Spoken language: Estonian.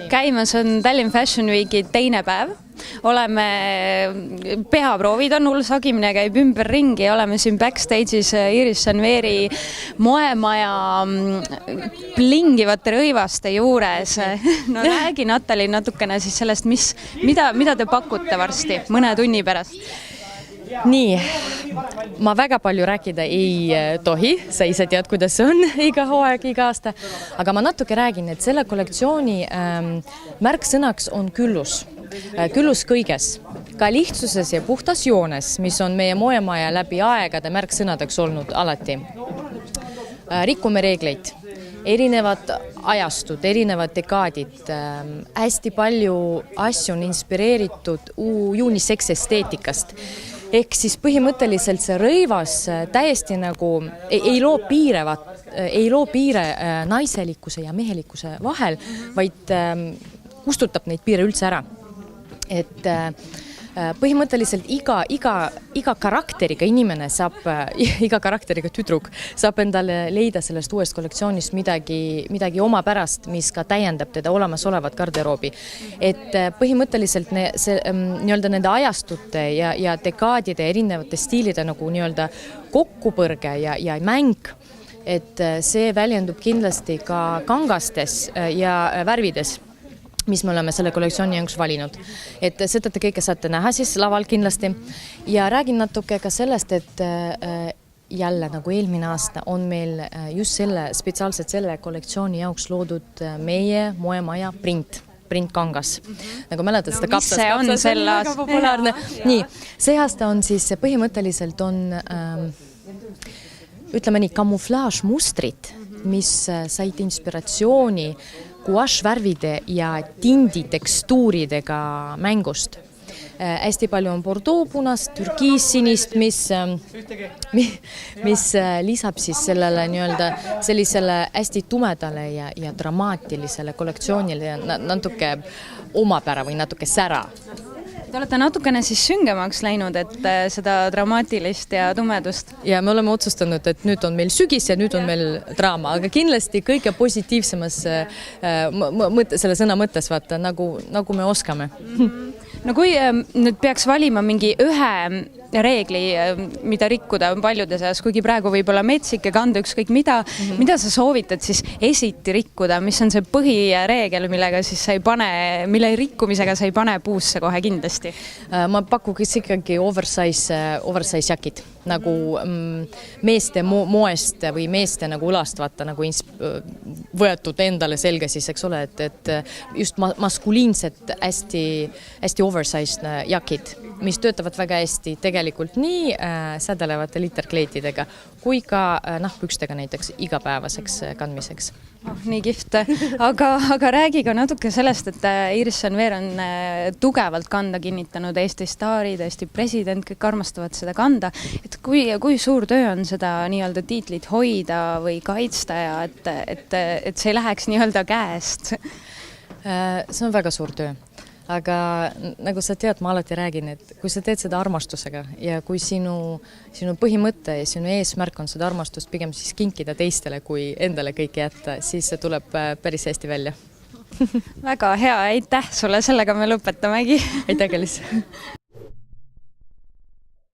Käimas on Tallinn Fashion Weeki teine päev. Oleme peaproovid on hull sagimine, käib ümberringi. Oleme siin backstage'is Iris Sanveri moemaja plingivate rõivaste juures. No räägi, Natali, natukene siis sellest, mida te pakute varsti mõne tunni pärast? Nii, ma väga palju rääkida ei tohi, sa ise tead, kuidas see on iga hooaeg, iga aasta, aga ma natuke räägin, et selle kollektsiooni märksõnaks on küllus kõiges, ka lihtsuses ja puhtas joones, mis on meie moemaja läbi aegade märksõnadeks olnud alati. Rikume reegleid, erinevad ajastud, erinevad dekaadid, hästi palju asju on inspireeritud unisex esteetikast. Ehk siis põhimõtteliselt see rõivas täiesti nagu ei loo piire naiselikkuse ja mehelikkuse vahel, vaid kustutab neid piire üldse ära. Et põhimõtteliselt iga karakteriga inimene saab, iga karakteriga tüdruk saab endale leida sellest uuest kollektsioonist midagi oma pärast, mis ka täiendab teda olemasolevat garderoobi. Et põhimõtteliselt nende ajastute ja dekaadide erinevate stiilide nagu kokkupõrge ja mäng, et see väljendub kindlasti ka kangastes ja värvides, mis me oleme selle kollektsiooni jaoks valinud. Et seda te kõike saate näha siis laval kindlasti. Ja räägin natuke ka sellest, et jälle nagu eelmine aasta on meil just spetsiaalselt selle kollektsiooni jaoks loodud meie moemaja printkangas. Nagu mäletad seda kapsas on väga populaarne. Nii, see aasta on siis põhimõtteliselt on ütleme nii kamuflaažmustrid, mis said inspiratsiooni guašvärvide ja tinditekstuuridega mängust. Hästi palju on bordeaux punast, türkiissinist, mis lisab siis sellele sellisele hästi tumedale ja dramaatilisele kollektsioonile natuke omapära või natuke sära. Te olete natukene siis süngemaks läinud, et seda dramaatilist ja tumedust. Ja me oleme otsustanud, et nüüd on meil sügis ja nüüd on meil draama, aga kindlasti kõige positiivsemas selle sõna mõttes vaata, nagu me oskame. No kui nüüd peaks valima mingi ühe reegli, mida rikkuda paljude seas, kuigi praegu võib-olla metsik ja kanda ükskõik mida sa soovitad siis esiti rikkuda, mis on see põhireegel, mille rikkumisega sa ei pane puusse kohe kindlasti? Ma pakuks ikkagi oversize jakid, nagu meeste moest või meeste nagu õlast vaata, nagu võetud endale selge siis, eks ole, et just maskuliinsed hästi oversized jakid, mis töötavad väga hästi tegelikult nii sädelevate literkleetidega kui ka nahkpükstega näiteks igapäevaseks kandmiseks. Nii kihvt, aga räägi ka natuke sellest, et Iris Sanver on tugevalt kanda kinnitanud Eesti staarid, Eesti president, kõik armastavad seda kanda. Et kui suur töö on seda nii-öelda tiitlit hoida või kaitsta ja et see ei läheks nii-öelda käest? See on väga suur töö. Aga nagu sa tead, ma alati räägin, et kui sa teed seda armastusega ja kui sinu põhimõte ja sinu eesmärk on seda armastust pigem siis kinkida teistele, kui endale kõike jätta, siis see tuleb päris hästi välja. Väga hea, aitäh sulle, sellega me lõpetamegi. Aitäh, Kelis!